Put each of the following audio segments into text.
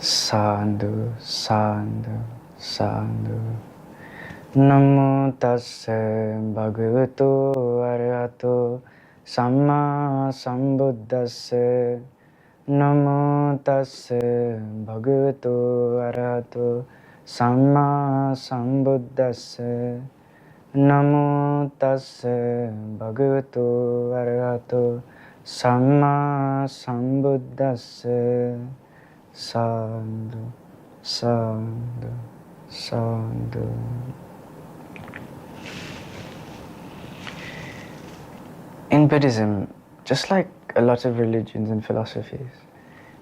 Sadhu, sadhu, sadhu. Namo tassa bhagavato arahato samma sambuddhassa. Namo tassa bhagavato arahato samma sambuddhassa. Namo tassa bhagavato arahato samma sambuddhassa. Sadhu, sadhu, sadhu. In Buddhism, just like a lot of religions and philosophies,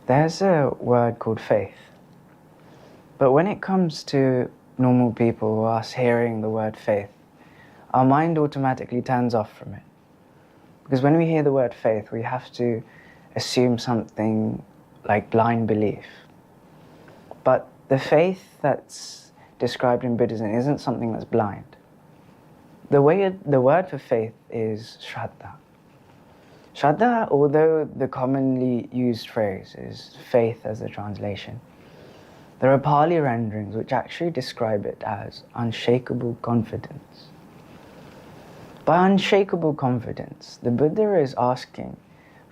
there's a word called faith. But when it comes to normal people or us hearing the word faith, our mind automatically turns off from it. Because when we hear the word faith, we have to assume something like blind belief. But the faith that's described in Buddhism isn't something that's blind. The word for faith is Shraddha. Shraddha, although the commonly used phrase is faith as a translation, there are Pali renderings which actually describe it as unshakable confidence. By unshakable confidence, the Buddha is asking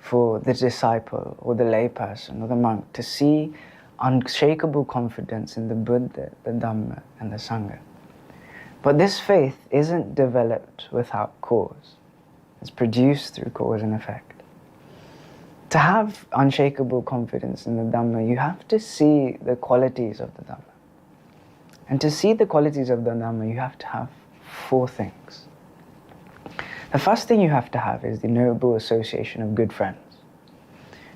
for the disciple or the layperson or the monk to see unshakable confidence in the Buddha, the Dhamma and the Sangha. But this faith isn't developed without cause. It's produced through cause and effect. To have unshakable confidence in the Dhamma, you have to see the qualities of the Dhamma. And to see the qualities of the Dhamma, you have to have four things. The first thing you have to have is the noble association of good friends.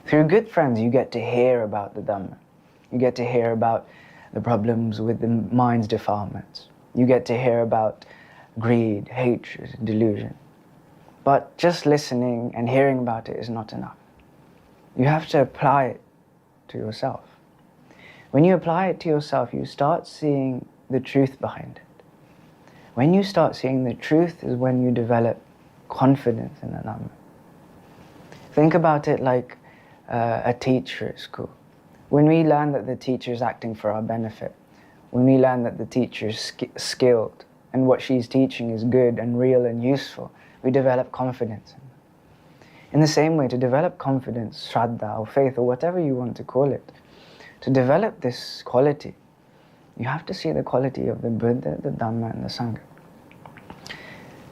Through good friends, you get to hear about the Dhamma. You get to hear about the problems with the mind's defilements. You get to hear about greed, hatred, and delusion. But just listening and hearing about it is not enough. You have to apply it to yourself. When you apply it to yourself, you start seeing the truth behind it. When you start seeing the truth is when you develop confidence in the Dhamma. Think about it like a teacher at school. When we learn that the teacher is acting for our benefit, when we learn that the teacher is skilled and what she's teaching is good and real and useful, we develop confidence in them. In the same way, to develop confidence, Shraddha or faith or whatever you want to call it, to develop this quality, you have to see the quality of the Buddha, the Dhamma and the Sangha.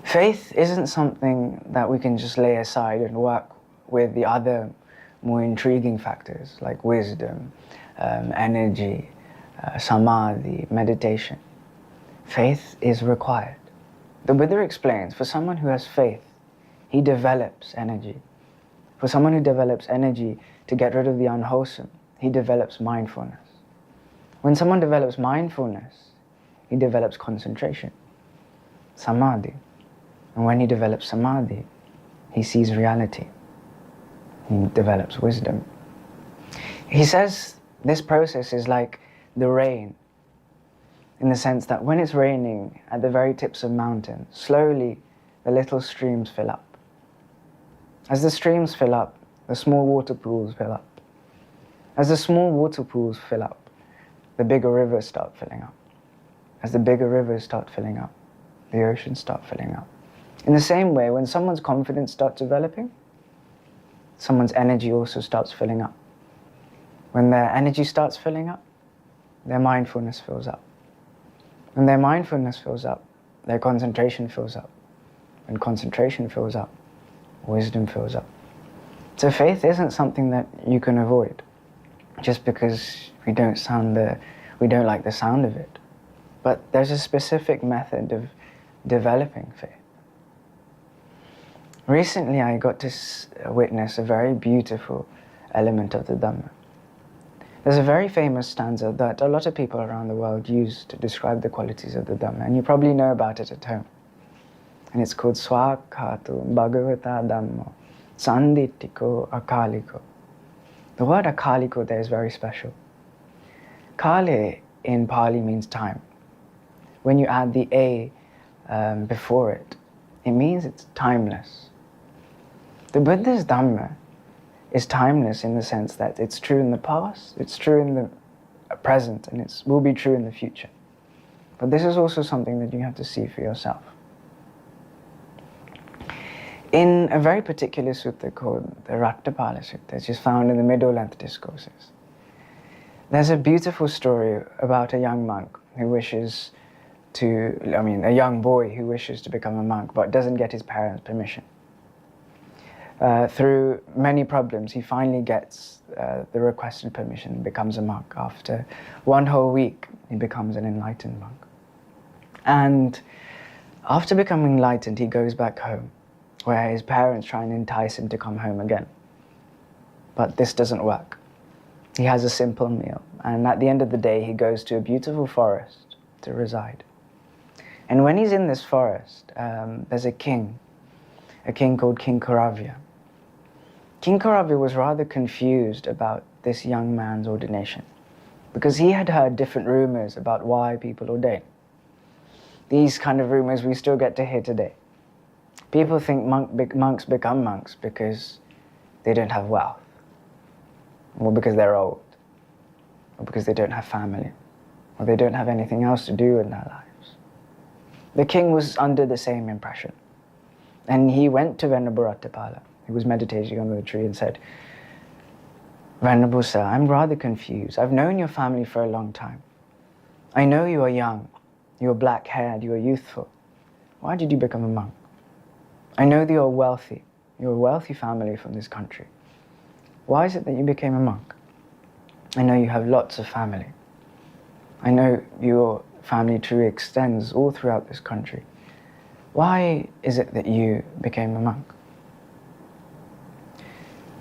Faith isn't something that we can just lay aside and work with the other more intriguing factors like wisdom, energy, samadhi, meditation. Faith is required. The Buddha explains, for someone who has faith, he develops energy. For someone who develops energy to get rid of the unwholesome, he develops mindfulness. When someone develops mindfulness, he develops concentration, samadhi. And when he develops samadhi, he sees reality. He develops wisdom. He says this process is like the rain, in the sense that when it's raining at the very tips of mountains, slowly the little streams fill up. As the streams fill up, the small water pools fill up. As the small water pools fill up, the bigger rivers start filling up. As the bigger rivers start filling up, the oceans start filling up. In the same way, when someone's confidence starts developing, someone's energy also starts filling up. When their energy starts filling up, their mindfulness fills up. When their mindfulness fills up, their concentration fills up. When concentration fills up, wisdom fills up. So faith isn't something that you can avoid just because we don't like the sound of it. But there's a specific method of developing faith. Recently, I got to witness a very beautiful element of the Dhamma. There's a very famous stanza that a lot of people around the world use to describe the qualities of the Dhamma, and you probably know about it at home. And it's called Swakkhatu Bhagavata Dhammo Sanditthiko Akaliko. The word Akaliko there is very special. Kale in Pali means time. When you add the A before it, it means it's timeless. The Buddha's Dhamma is timeless in the sense that it's true in the past, it's true in the present and it will be true in the future. But this is also something that you have to see for yourself. In a very particular sutta called the Rattapala Sutta, which is found in the middle-length discourses, there's a beautiful story about a young monk who wishes to, a young boy who wishes to become a monk but doesn't get his parents' permission. Through many problems, he finally gets the requested permission and becomes a monk. After one whole week, he becomes an enlightened monk. And after becoming enlightened, he goes back home, where his parents try and entice him to come home again. But this doesn't work. He has a simple meal, and at the end of the day, he goes to a beautiful forest to reside. And when he's in this forest, there's a king called King Karavya. King Karavya was rather confused about this young man's ordination, because he had heard different rumors about why people ordain. These kind of rumors we still get to hear today. People think monks become monks because they don't have wealth, or because they're old, or because they don't have family, or they don't have anything else to do in their lives. The king was under the same impression. And he went to Venerable Rattapala, who was meditating under the tree, and said, "Venerable sir, I'm rather confused. I've known your family for a long time. I know you are young, you are black-haired, you are youthful. Why did you become a monk? I know that you're wealthy. You're a wealthy family from this country. Why is it that you became a monk? I know you have lots of family. I know your family tree extends all throughout this country. Why is it that you became a monk?"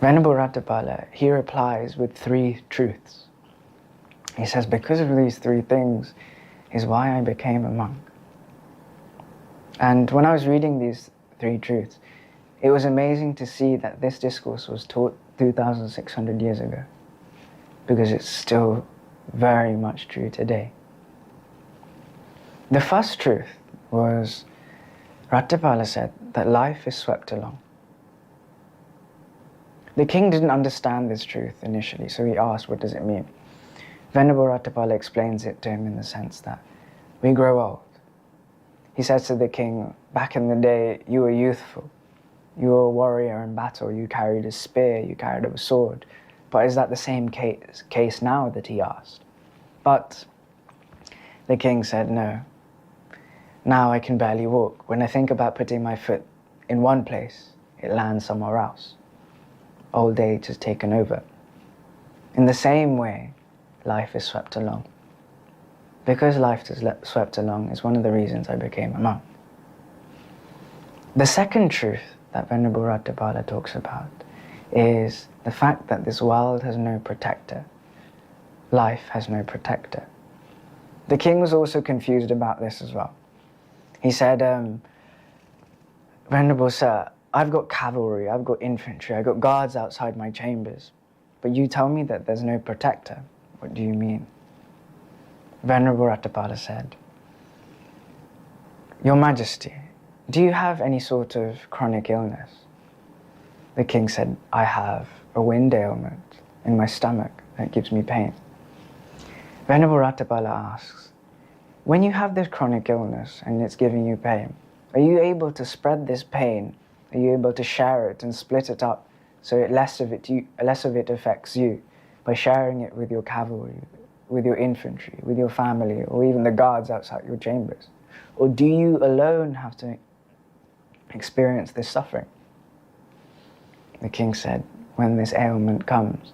Venerable Rattapala, he replies with 3 truths. He says, because of these 3 things is why I became a monk. And when I was reading these 3 truths, it was amazing to see that this discourse was taught 2,600 years ago, because it's still very much true today. The first truth was, Rattapala said that life is swept along. The king didn't understand this truth initially, so he asked, what does it mean? Venerable Rattapala explains it to him in the sense that we grow old. He says to the king, back in the day, you were youthful. You were a warrior in battle. You carried a spear, you carried a sword. But is that the same case now, that he asked? But the king said, no. Now I can barely walk. When I think about putting my foot in one place, it lands somewhere else. Old age has taken over. In the same way, life is swept along. Because life is swept along is one of the reasons I became a monk. The second truth that Venerable Rattapala talks about is the fact that this world has no protector. Life has no protector. The king was also confused about this as well. He said, Venerable sir, I've got cavalry, I've got infantry, I've got guards outside my chambers, but you tell me that there's no protector. What do you mean? Venerable Rattapala said, Your Majesty, do you have any sort of chronic illness? The king said, I have a wind ailment in my stomach that gives me pain. Venerable Rattapala asks, when you have this chronic illness and it's giving you pain, are you able to spread this pain? Are you able to share it and split it up so less of it affects you by sharing it with your cavalry, with your infantry, with your family, or even the guards outside your chambers? Or do you alone have to experience this suffering? The king said, when this ailment comes,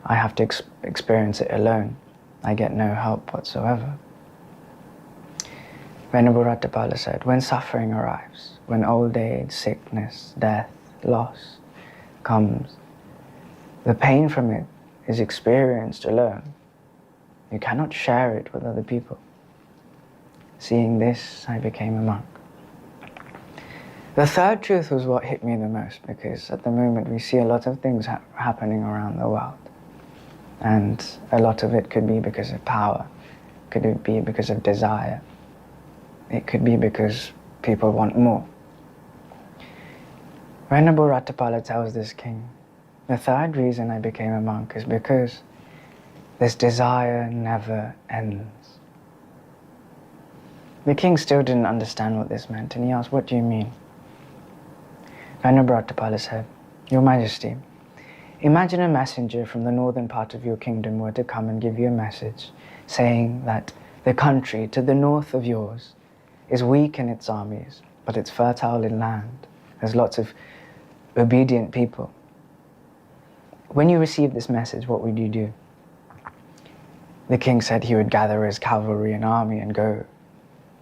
I have to experience it alone. I get no help whatsoever. Venerable Rattapala said, when suffering arrives, when old age, sickness, death, loss comes, the pain from it is experienced alone. You cannot share it with other people. Seeing this, I became a monk. The third truth was what hit me the most, because at the moment we see a lot of things happening around the world. And a lot of it could be because of power. Could it be because of desire? It could be because people want more. Venerable Rattapala tells this king, the third reason I became a monk is because This desire never ends. The king still didn't understand what this meant, and he asked, "What do you mean?" Venerable Rattapala said, "Your Majesty, imagine a messenger from the northern part of your kingdom were to come and give you a message saying that the country to the north of yours is weak in its armies, but it's fertile in land. There's lots of obedient people. When you receive this message, what would you do?" The king said he would gather his cavalry and army and go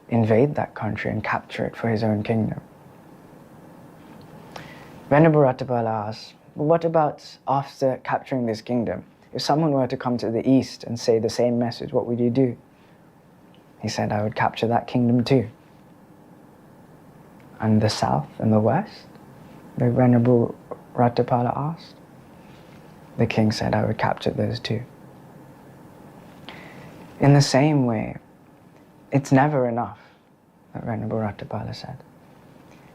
invade that country and capture it for his own kingdom. Venerable Rattapala asked, "Well, what about after capturing this kingdom? If someone were to come to the east and say the same message, what would you do?" He said, "I would capture that kingdom too." "And the south and the west?" the Venerable Rattapala asked. The king said, "I would capture those too." In the same way, it's never enough, the Venerable Rattapala said.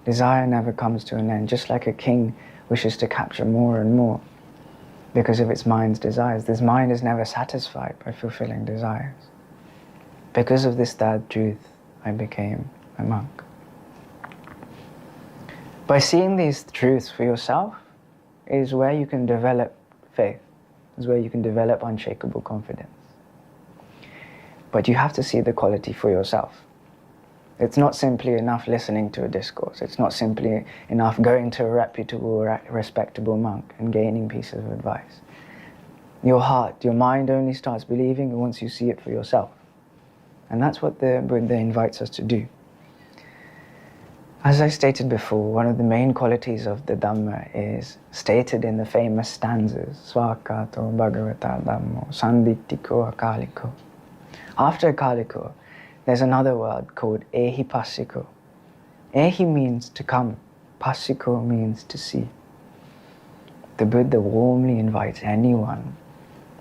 Desire never comes to an end, just like a king wishes to capture more and more because of its mind's desires. This mind is never satisfied by fulfilling desires. Because of this third truth, I became a monk. By seeing these truths for yourself is where you can develop faith, is where you can develop unshakable confidence. But you have to see the quality for yourself. It's not simply enough listening to a discourse. It's not simply enough going to a reputable, respectable monk and gaining pieces of advice. Your heart, your mind only starts believing once you see it for yourself. And that's what the Buddha invites us to do. As I stated before, one of the main qualities of the Dhamma is stated in the famous stanzas, Svakato Bhagavata Dhammo, Sanditiko Akaliko. After Akaliko, there's another word called Ehi Passiko. Ehi means to come, Passiko means to see. The Buddha warmly invites anyone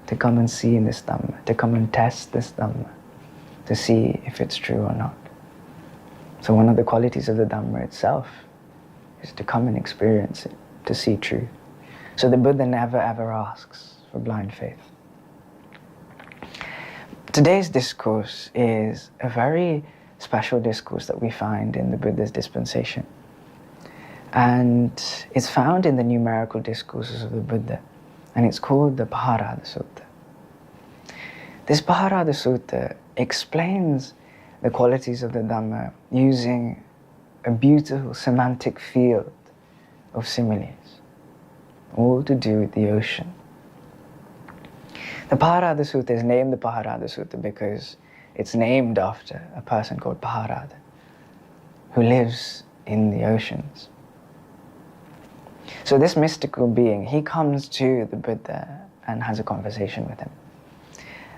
to come and see in this Dhamma, to come and test this Dhamma, to see if it's true or not. So one of the qualities of the Dhamma itself is to come and experience it, to see truth. So the Buddha never ever asks for blind faith. Today's discourse is a very special discourse that we find in the Buddha's dispensation. And it's found in the numerical discourses of the Buddha. And it's called the Pahārāda Sutta. This Pahārāda Sutta explains the qualities of the Dhamma using a beautiful semantic field of similes, all to do with the ocean. The Pahārāda Sutta is named the Pahārāda Sutta because it's named after a person called Paherada, who lives in the oceans. So this mystical being, he comes to the Buddha and has a conversation with him.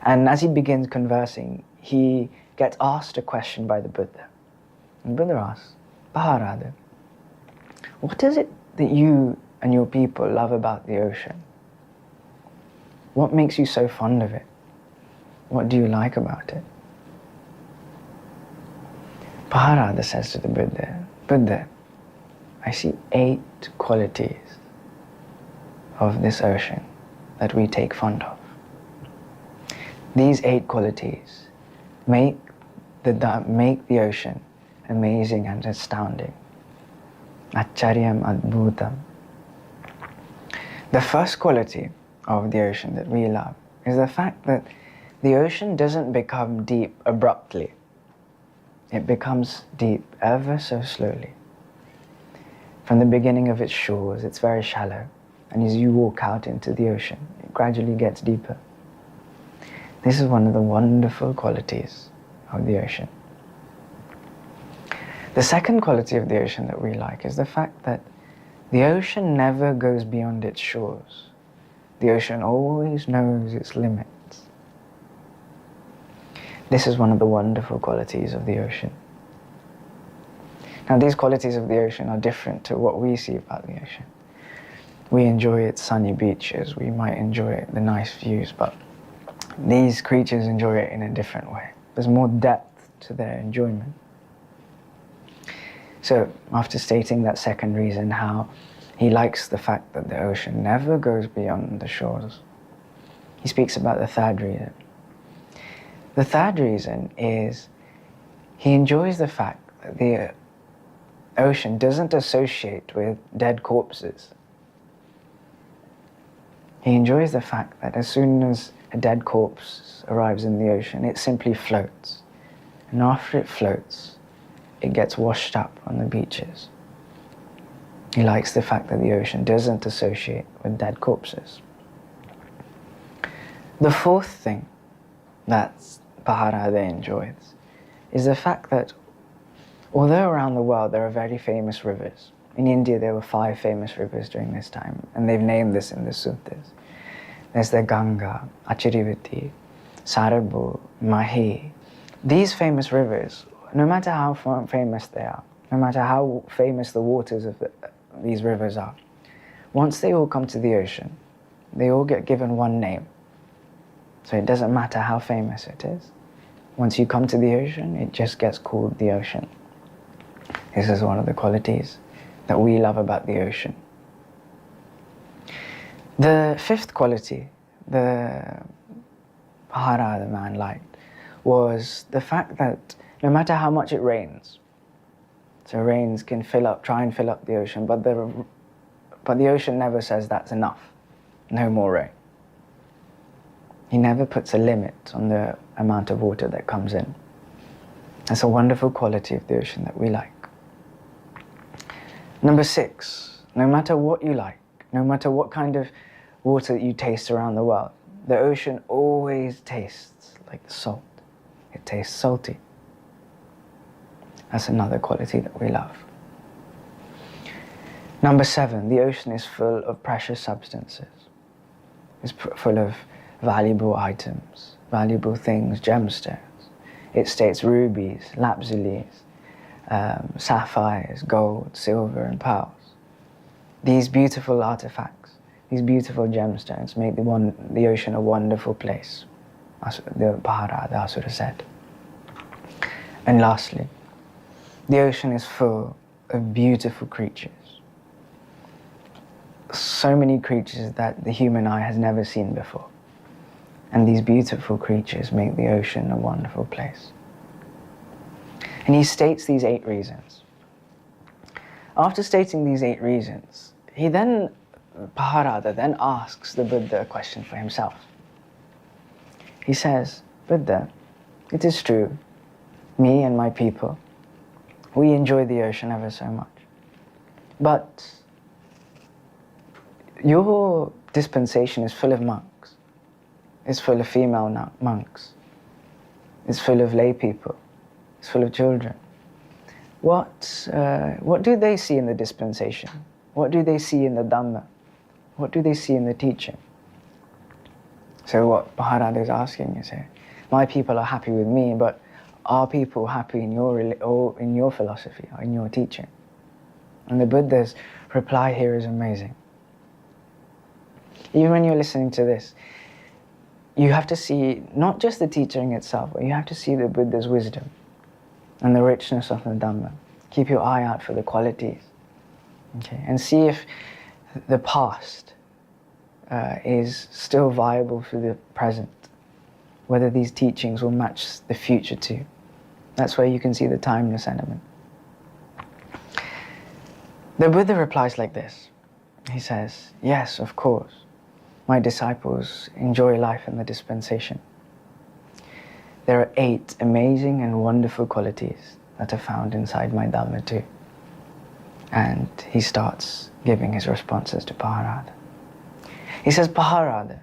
And as he begins conversing, he gets asked a question by the Buddha. And the Buddha asks, Paherada, what is it that you and your people love about the ocean? What makes you so fond of it? What do you like about it? Paherada says to the Buddha, Buddha, I see 8 qualities of this ocean that we take fond of. These 8 qualities make the ocean amazing and astounding. Acharyam adbhutam. The first quality of the ocean that we love is the fact that the ocean doesn't become deep abruptly. It becomes deep ever so slowly. From the beginning of its shores, it's very shallow, and as you walk out into the ocean, it gradually gets deeper. This is one of the wonderful qualities of the ocean. The second quality of the ocean that we like is the fact that the ocean never goes beyond its shores. The ocean always knows its limits. This is one of the wonderful qualities of the ocean. Now, these qualities of the ocean are different to what we see about the ocean. We enjoy its sunny beaches, we might enjoy the nice views, but these creatures enjoy it in a different way. There's more depth to their enjoyment. So, after stating that second reason, how he likes the fact that the ocean never goes beyond the shores, he speaks about the third reason. The third reason is he enjoys the fact that the ocean doesn't associate with dead corpses. He enjoys the fact that as soon as a dead corpse arrives in the ocean, it simply floats. And after it floats, it gets washed up on the beaches. He likes the fact that the ocean doesn't associate with dead corpses. The fourth thing that Paherada enjoys is the fact that although around the world there are very famous rivers, in India there were 5 famous rivers during this time, and they've named this in the suttas. There's the Ganga, Achirivati, Sarabu, Mahi. These famous rivers, no matter how famous they are, no matter how famous the waters of these rivers are, once they all come to the ocean, they all get given one name. So it doesn't matter how famous it is. Once you come to the ocean, it just gets called the ocean. This is one of the qualities that we love about the ocean. The fifth quality the Paherada man liked was the fact that no matter how much it rains, so rains can try and fill up the ocean, but the ocean never says that's enough, no more rain. He never puts a limit on the amount of water that comes in. That's a wonderful quality of the ocean that we like. Number 6, no matter what you like, no matter what kind of water that you taste around the world, the ocean always tastes like salt. It tastes salty. That's another quality that we love. Number 7, the ocean is full of precious substances. It's full of valuable items, valuable things, gemstones. It states rubies, lapsulis, sapphires, gold, silver and pearls. These beautiful artifacts, these beautiful gemstones make the ocean a wonderful place, the Paharada, Asura said. And lastly, the ocean is full of beautiful creatures. So many creatures that the human eye has never seen before. And these beautiful creatures make the ocean a wonderful place. And he states these 8 reasons. After stating these 8 reasons, Paherada then asks the Buddha a question for himself. He says, Buddha, it is true, me and my people, we enjoy the ocean ever so much. But your dispensation is full of monks. It's full of female monks. It's full of lay people. It's full of children. What do they see in the dispensation? What do they see in the Dhamma? What do they see in the teaching? So what Paherada is asking is here, my people are happy with me, but are people happy in your philosophy or in your teaching? And the Buddha's reply here is amazing. Even when you're listening to this, you have to see not just the teaching itself, but you have to see the Buddha's wisdom and the richness of the Dhamma. Keep your eye out for the qualities, okay? And see if the past is still viable for the present, whether these teachings will match the future too. That's where you can see the timeless element. The Buddha replies like this. He says, yes, of course, my disciples enjoy life in the dispensation. There are 8 amazing and wonderful qualities that are found inside my Dhamma too. And he starts giving his responses to Paherada. He says, Paherada,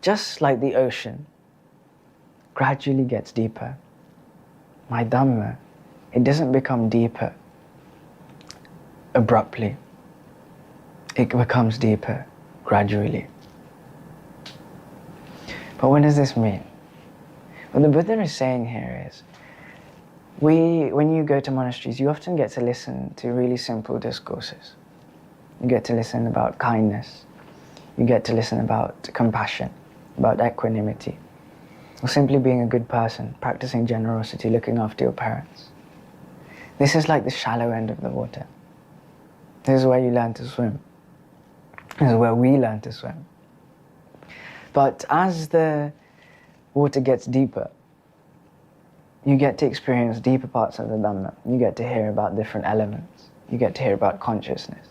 just like the ocean gradually gets deeper, my Dhamma, it doesn't become deeper abruptly. It becomes deeper gradually. But what does this mean? What the Buddha is saying here is, when you go to monasteries, you often get to listen to really simple discourses. You get to listen about kindness. You get to listen about compassion, about equanimity, or simply being a good person, practicing generosity, looking after your parents. This is like the shallow end of the water. This is where you learn to swim. This is where we learn to swim. But as the water gets deeper, you get to experience deeper parts of the Dhamma. You get to hear about different elements. You get to hear about consciousness.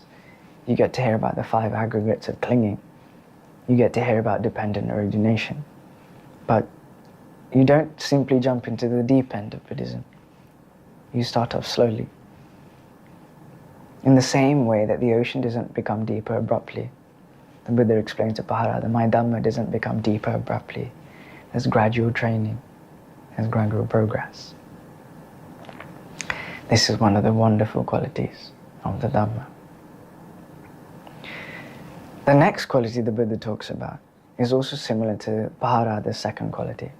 You get to hear about the 5 aggregates of clinging. You get to hear about dependent origination. But you don't simply jump into the deep end of Buddhism. You start off slowly. In the same way that the ocean doesn't become deeper abruptly. The Buddha explains to Paherada, my Dhamma doesn't become deeper abruptly. There's gradual training. There's gradual progress. This is one of the wonderful qualities of the Dhamma. The next quality the Buddha talks about is also similar to Paherada's second quality.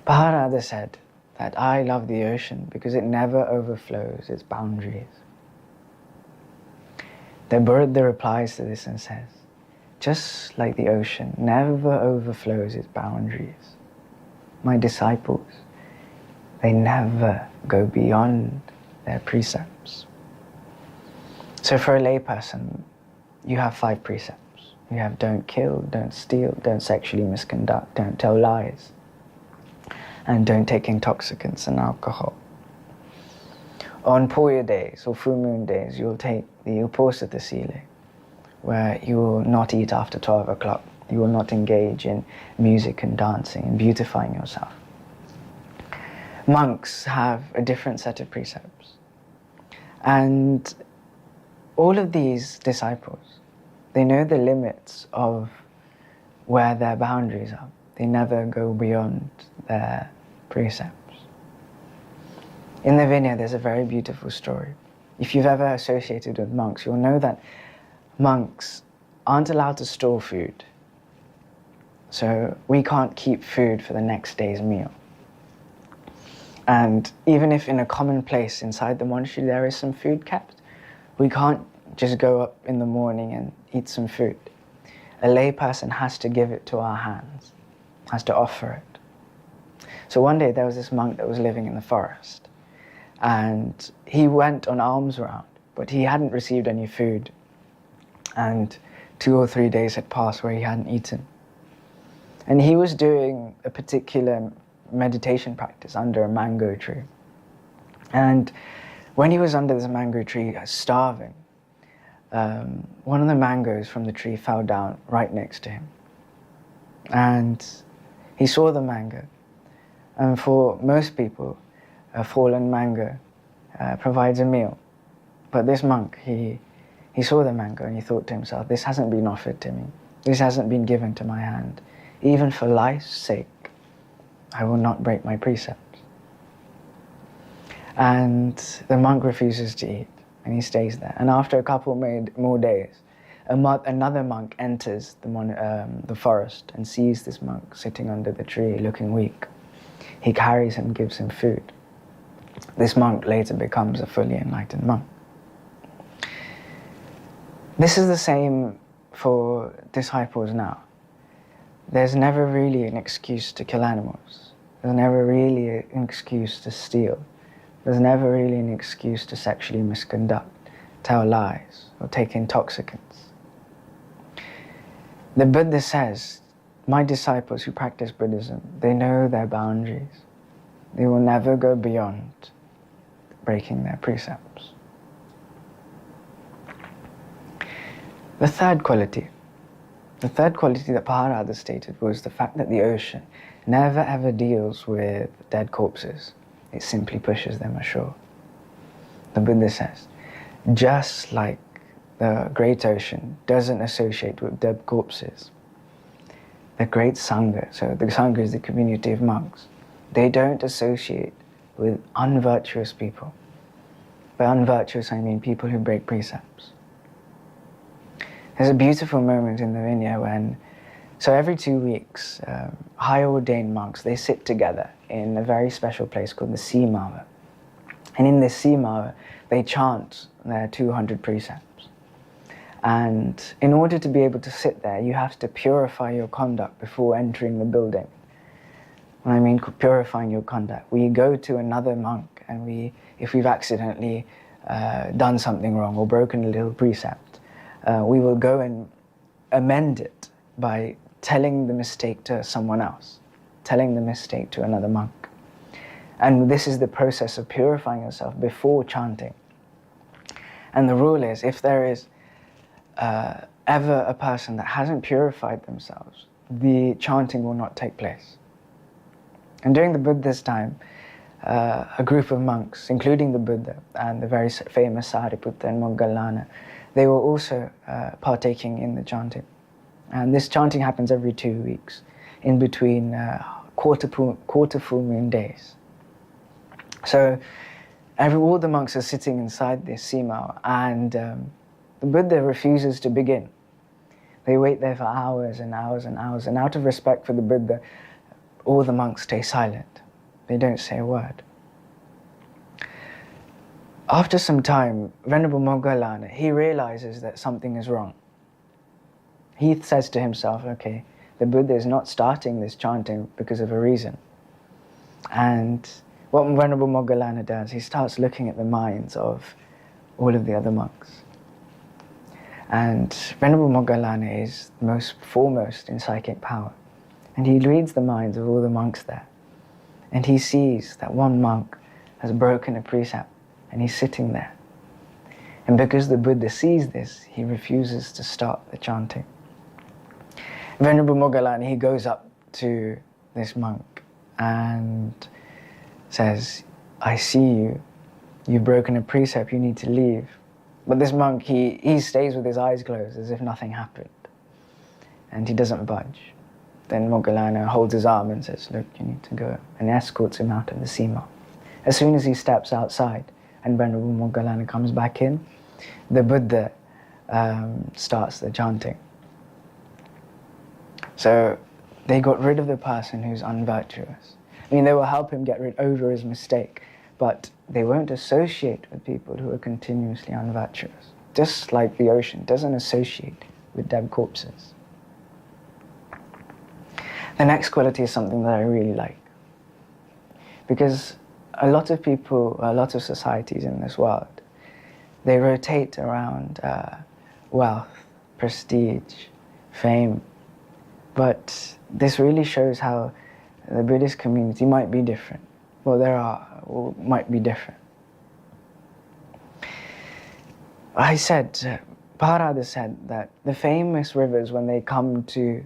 Paherada said that I love the ocean because it never overflows its boundaries. The Buddha replies to this and says, just like the ocean never overflows its boundaries, my disciples, they never go beyond their precepts. So for a layperson, you have 5 precepts. You have don't kill, don't steal, don't sexually misconduct, don't tell lies, and don't take intoxicants and alcohol. On Puya days or full moon days, you'll take the Uposatha Sila, where you will not eat after 12 o'clock. You will not engage in music and dancing and beautifying yourself. Monks have a different set of precepts. And all of these disciples, they know the limits of where their boundaries are. They never go beyond their precepts. In the Vinaya, there's a very beautiful story. If you've ever associated with monks, you'll know that monks aren't allowed to store food. So we can't keep food for the next day's meal. And even if in a common place inside the monastery there is some food kept, we can't just go up in the morning and eat some food. A layperson has to give it to our hands, has to offer it. So one day there was this monk that was living in the forest, and he went on alms round, but he hadn't received any food, and 2 or 3 days had passed where he hadn't eaten. And he was doing a particular meditation practice under a mango tree. And when he was under this mango tree, starving, one of the mangoes from the tree fell down right next to him. And he saw the mango. And for most people, a fallen mango provides a meal. But this monk, he saw the mango and he thought to himself, this hasn't been offered to me. This hasn't been given to my hand. Even for life's sake, I will not break my precepts. And the monk refuses to eat, and he stays there. And after a couple more days, another monk enters the forest and sees this monk sitting under the tree, looking weak. He carries him, gives him food. This monk later becomes a fully enlightened monk. This is the same for disciples now. There's never really an excuse to kill animals. There's never really an excuse to steal. There's never really an excuse to sexually misconduct, tell lies, or take intoxicants. The Buddha says, my disciples who practice Buddhism, they know their boundaries. They will never go beyond breaking their precepts. The third quality that Paherada stated was the fact that the ocean never ever deals with dead corpses. It simply pushes them ashore. The Buddha says, just like the great ocean doesn't associate with dead corpses, the great Sangha, so the Sangha is the community of monks, they don't associate with unvirtuous people. By unvirtuous, I mean people who break precepts. There's a beautiful moment in the Vinaya when, so every 2 weeks, high-ordained monks, they sit together in a very special place called the Simava. And in this Simava, they chant their 200 precepts. And in order to be able to sit there, you have to purify your conduct before entering the building. When I mean purifying your conduct, we go to another monk and if we've accidentally done something wrong or broken a little precept, we will go and amend it by telling the mistake to someone else, telling the mistake to another monk. And this is the process of purifying yourself before chanting. And the rule is, if there is ever a person that hasn't purified themselves, the chanting will not take place. And during the Buddha's time, a group of monks, including the Buddha and the very famous Sariputta and Mangala, they were also partaking in the chanting. And this chanting happens every 2 weeks, in between quarter full moon days. So all the monks are sitting inside this sima, and the Buddha refuses to begin. They wait there for hours and hours and hours, and out of respect for the Buddha, all the monks stay silent. They don't say a word. After some time, Venerable Mangala, he realizes that something is wrong. He says to himself, okay, the Buddha is not starting this chanting because of a reason. And what Venerable Mangala does, he starts looking at the minds of all of the other monks. And Venerable Mangala is the most foremost in psychic power. And he reads the minds of all the monks there. And he sees that one monk has broken a precept, and he's sitting there. And because the Buddha sees this, he refuses to start the chanting. Venerable Mangala, he goes up to this monk and says, I see you, you've broken a precept, you need to leave. But this monk, he stays with his eyes closed as if nothing happened. And he doesn't budge. Then Mangala holds his arm and says, look, you need to go, and escorts him out of the sima. As soon as he steps outside and Venerable Mangala comes back in, the Buddha starts the chanting. So they got rid of the person who's unvirtuous. I mean, they will help him get over his mistake, but they won't associate with people who are continuously unvirtuous. Just like the ocean doesn't associate with dead corpses. The next quality is something that I really like. Because a lot of people, a lot of societies in this world, they rotate around wealth, prestige, fame. But this really shows how the Buddhist community might be different. Well, might be different. Paherada said that the famous rivers, when they come to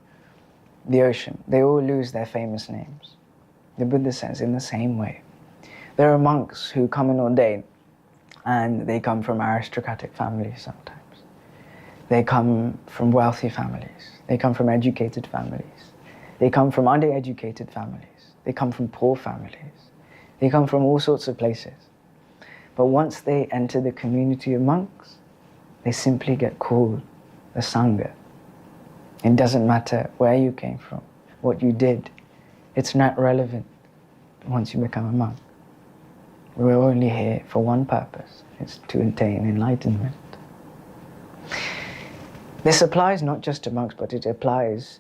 the ocean, they all lose their famous names. The Buddha says in the same way. There are monks who come and ordain, and they come from aristocratic families sometimes. They come from wealthy families. They come from educated families. They come from undereducated families. They come from poor families. They come from all sorts of places. But once they enter the community of monks, they simply get called the Sangha. It doesn't matter where you came from, what you did. It's not relevant once you become a monk. We're only here for one purpose. It's to attain enlightenment. This applies not just to monks, but it applies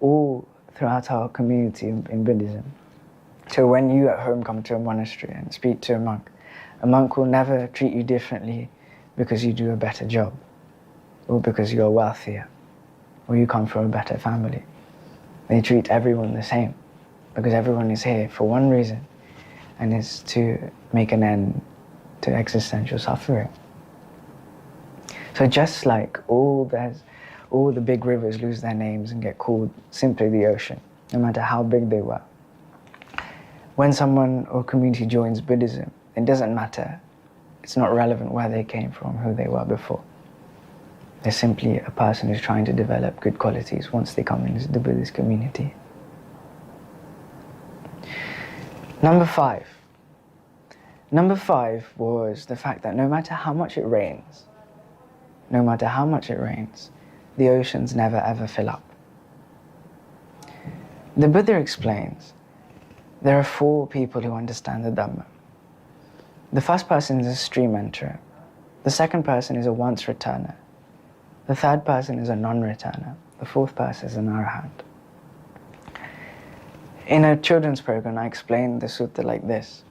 all throughout our community in Buddhism. So when you at home come to a monastery and speak to a monk will never treat you differently because you do a better job, or because you're wealthier, or you come from a better family. They treat everyone the same, because everyone is here for one reason, and it's to make an end to existential suffering. So just like all the big rivers lose their names and get called simply the ocean, no matter how big they were. When someone or community joins Buddhism, it doesn't matter. It's not relevant where they came from, who they were before. They're simply a person who's trying to develop good qualities once they come into the Buddhist community. Number 5. Number 5 was the fact that no matter how much it rains, the oceans never ever fill up. The Buddha explains there are 4 people who understand the Dhamma. The first person is a stream enterer. The second person is a once returner. The third person is a non-returner. The fourth person is an arahant. In a children's program, I explained the sutta like this.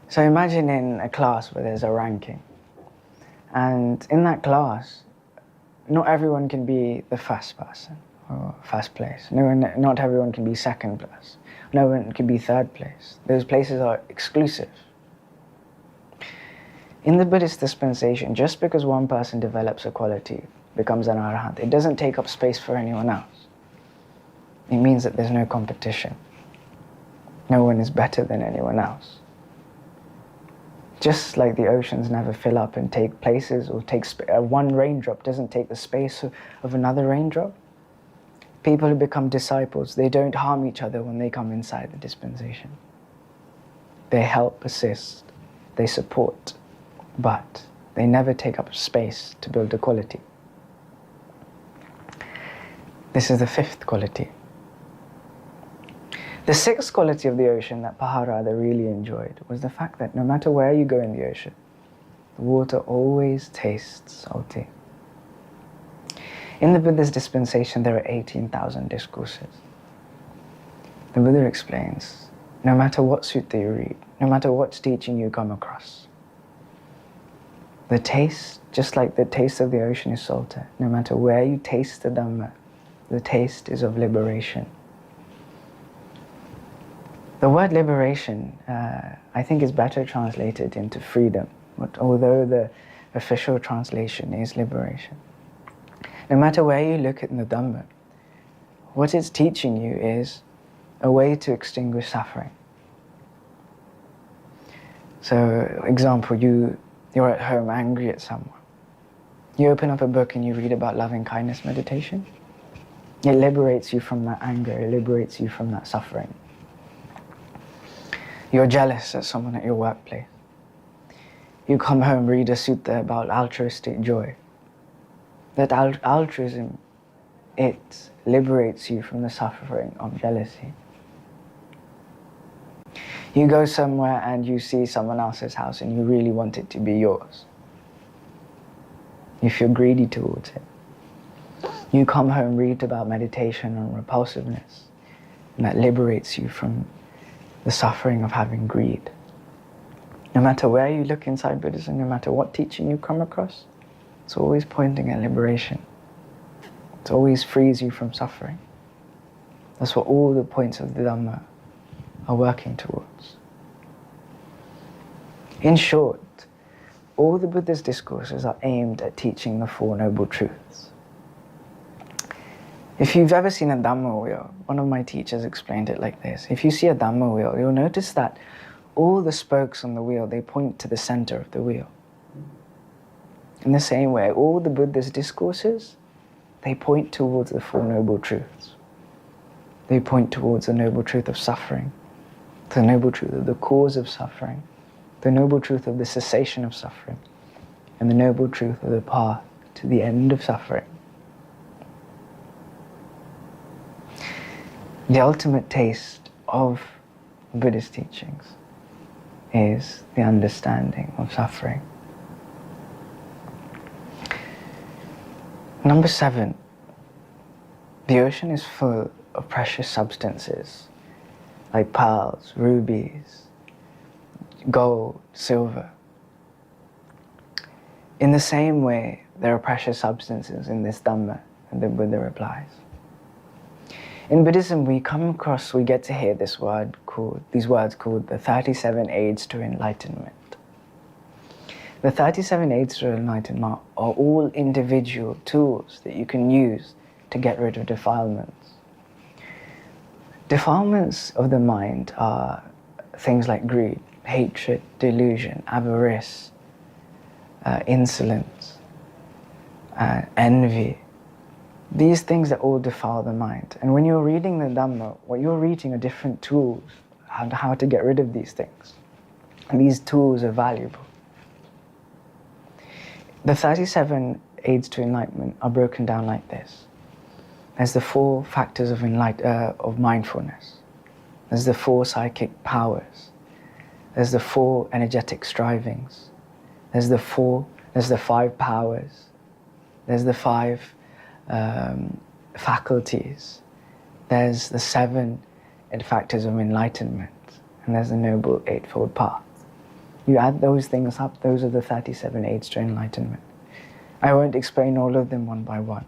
So imagine in a class where there's a ranking. And in that class, not everyone can be the first person or first place. Not everyone can be second place. No one can be third place. Those places are exclusive. In the Buddhist dispensation, just because one person develops a quality, becomes an arahant, it doesn't take up space for anyone else. It means that there's no competition. No one is better than anyone else. Just like the oceans never fill up and take places, or take one raindrop doesn't take the space of another raindrop. People who become disciples, they don't harm each other when they come inside the dispensation. They help, assist, they support, but they never take up space to build a quality. This is the fifth quality. The sixth quality of the ocean that Paherada really enjoyed was the fact that no matter where you go in the ocean, the water always tastes salty. In the Buddha's dispensation, there are 18,000 discourses. The Buddha explains, no matter what sutta you read, no matter what teaching you come across, the taste, just like the taste of the ocean is salty, no matter where you taste the Dhamma, the taste is of liberation. The word liberation, I think, is better translated into freedom, but although the official translation is liberation. No matter where you look at the Dhamma, what it's teaching you is a way to extinguish suffering. So, example, you're at home angry at someone. You open up a book and you read about loving kindness meditation. It liberates you from that anger, it liberates you from that suffering. You're jealous at someone at your workplace. You come home, read a sutta about altruistic joy. That altruism, it liberates you from the suffering of jealousy. You go somewhere and you see someone else's house and you really want it to be yours. You feel greedy towards it. You come home, read about meditation and repulsiveness, and that liberates you from the suffering of having greed. No matter where you look inside Buddhism, no matter what teaching you come across, it's always pointing at liberation. It always frees you from suffering. That's what all the points of the Dhamma are working towards. In short, all the Buddha's discourses are aimed at teaching the Four Noble Truths. If you've ever seen a Dhamma wheel, one of my teachers explained it like this. If you see a Dhamma wheel, you'll notice that all the spokes on the wheel, they point to the center of the wheel. In the same way, all the Buddha's discourses, they point towards the Four Noble Truths. They point towards the noble truth of suffering, the noble truth of the cause of suffering, the noble truth of the cessation of suffering, and the noble truth of the path to the end of suffering. The ultimate taste of Buddhist teachings is the understanding of suffering. Number 7, the ocean is full of precious substances like pearls, rubies, gold, silver. In the same way, there are precious substances in this Dhamma, and the Buddha replies. In Buddhism, we get to hear these words called the 37 aids to enlightenment. The 37 aids to enlightenment are all individual tools that you can use to get rid of defilements. Defilements of the mind are things like greed, hatred, delusion, avarice, insolence, envy. These things that all defile the mind. And when you're reading the Dhamma, what you're reading are different tools on how to get rid of these things. And these tools are valuable. The 37 aids to enlightenment are broken down like this. There's the 4 factors of mindfulness. There's the 4 psychic powers. There's the 4 energetic strivings. There's the 5 powers. There's the 5 faculties. There's the 7 factors of enlightenment. And there's the Noble Eightfold Path. You add those things up, those are the 37 aids to enlightenment. I won't explain all of them one by one.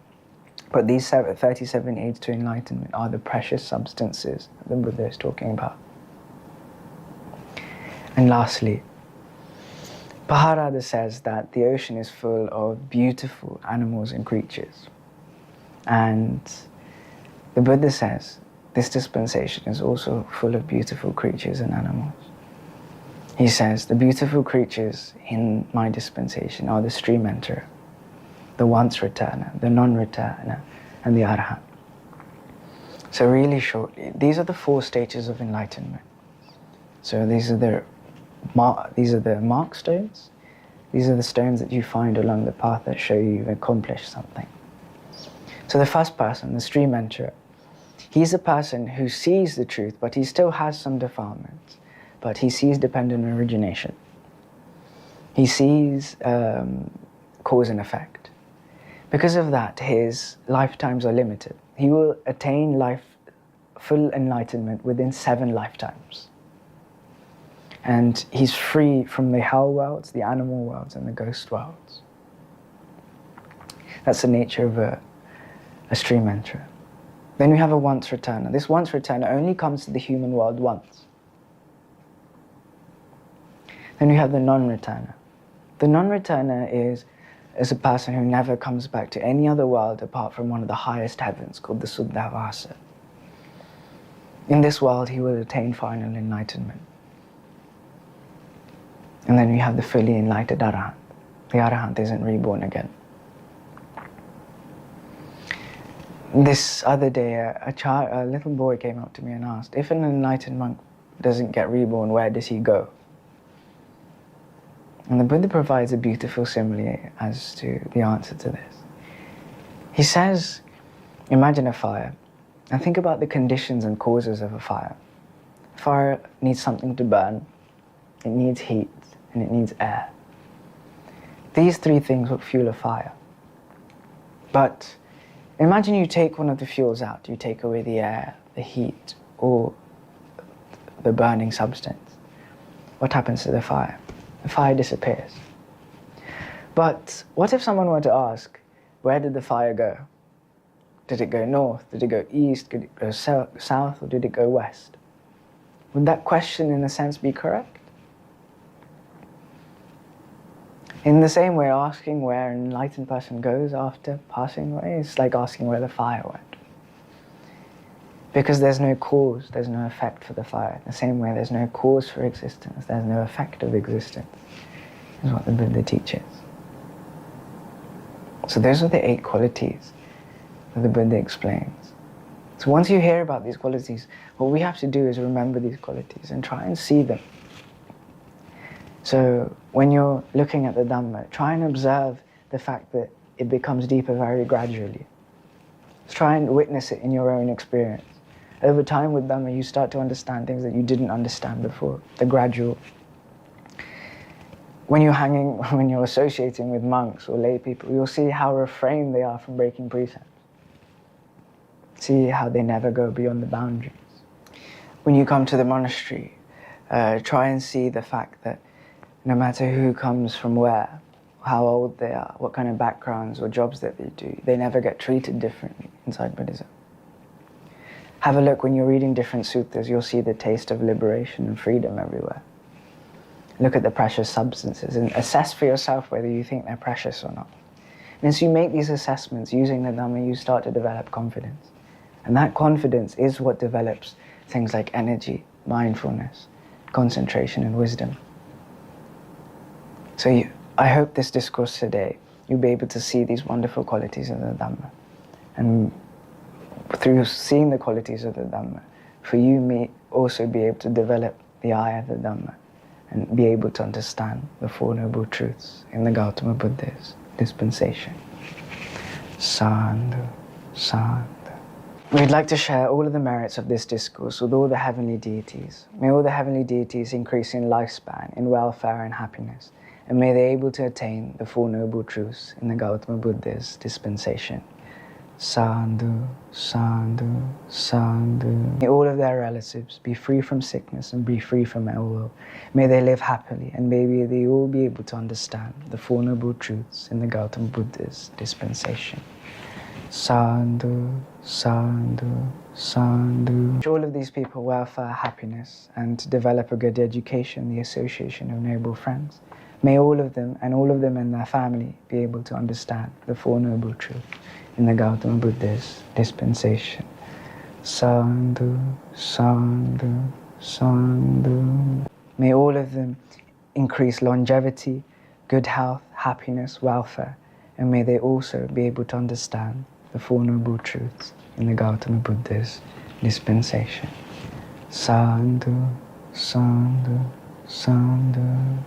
But these 37 aids to enlightenment are the precious substances that the Buddha is talking about. And lastly, Paherada says that the ocean is full of beautiful animals and creatures. And the Buddha says this dispensation is also full of beautiful creatures and animals. He says the beautiful creatures in my dispensation are the stream enterer, the once returner, the non-returner, and the arahant. So really shortly, these are the 4 stages of enlightenment. So these are the mark stones. These are the stones that you find along the path that show you've accomplished something. So the first person, the stream enterer, he's a person who sees the truth, but he still has some defilements. But he sees dependent origination. He sees cause and effect. Because of that, his lifetimes are limited. He will attain full enlightenment within 7 lifetimes. And he's free from the hell worlds, the animal worlds, and the ghost worlds. That's the nature of a stream enterer. Then we have a once returner. This once returner only comes to the human world once. Then we have the non-returner. The non-returner is a person who never comes back to any other world apart from one of the highest heavens, called the Suddhavasa. In this world, he will attain final enlightenment. And then we have the fully enlightened arahant. The arahant isn't reborn again. This other day, a little boy came up to me and asked, if an enlightened monk doesn't get reborn, where does he go? And the Buddha provides a beautiful simile as to the answer to this. He says, imagine a fire, and think about the conditions and causes of a fire. Fire needs something to burn, it needs heat, and it needs air. These 3 things will fuel a fire. But imagine you take one of the fuels out, you take away the air, the heat, or the burning substance. What happens to the fire? The fire disappears. But what if someone were to ask, where did the fire go? Did it go north? Did it go east? Did it go south? Or did it go west? Would that question, in a sense, be correct? In the same way, asking where an enlightened person goes after passing away is like asking where the fire went. Because there's no cause, there's no effect for the fire. In the same way, there's no cause for existence, there's no effect of existence, is what the Buddha teaches. So those are the 8 qualities that the Buddha explains. So once you hear about these qualities, what we have to do is remember these qualities and try and see them. So when you're looking at the Dhamma, try and observe the fact that it becomes deeper very gradually. Try and witness it in your own experience. Over time with Dhamma, you start to understand things that you didn't understand before, the gradual. When you're associating with monks or lay people, you'll see how refrained they are from breaking precepts. See how they never go beyond the boundaries. When you come to the monastery, try and see the fact that no matter who comes from where, how old they are, what kind of backgrounds or jobs that they do, they never get treated differently inside Buddhism. Have a look when you're reading different suttas, you'll see the taste of liberation and freedom everywhere. Look at the precious substances and assess for yourself whether you think they're precious or not. And as you make these assessments using the Dhamma, you start to develop confidence. And that confidence is what develops things like energy, mindfulness, concentration, and wisdom. So I hope this discourse today, you'll be able to see these wonderful qualities of the Dhamma. And through seeing the qualities of the Dhamma, for you may also be able to develop the eye of the Dhamma and be able to understand the 4 Noble Truths in the Gautama Buddha's dispensation. Sadhu, sadhu. We'd like to share all of the merits of this discourse with all the heavenly deities. May all the heavenly deities increase in lifespan, in welfare and happiness, and may they be able to attain the 4 Noble Truths in the Gautama Buddha's dispensation. Sadhu, sadhu, sadhu. May all of their relatives be free from sickness and be free from ill will. May they live happily, and may they all be able to understand the 4 Noble Truths in the Gautama Buddha's dispensation. Sadhu, sadhu, sadhu. Wish all of these people welfare, happiness, and to develop a good education, the association of noble friends. May all of them and their family be able to understand the Four Noble Truths in the Gautama Buddha's dispensation. Sadhu, sadhu, sadhu. May all of them increase longevity, good health, happiness, welfare, and may they also be able to understand the Four Noble Truths in the Gautama Buddha's dispensation. Sadhu, sadhu, sadhu.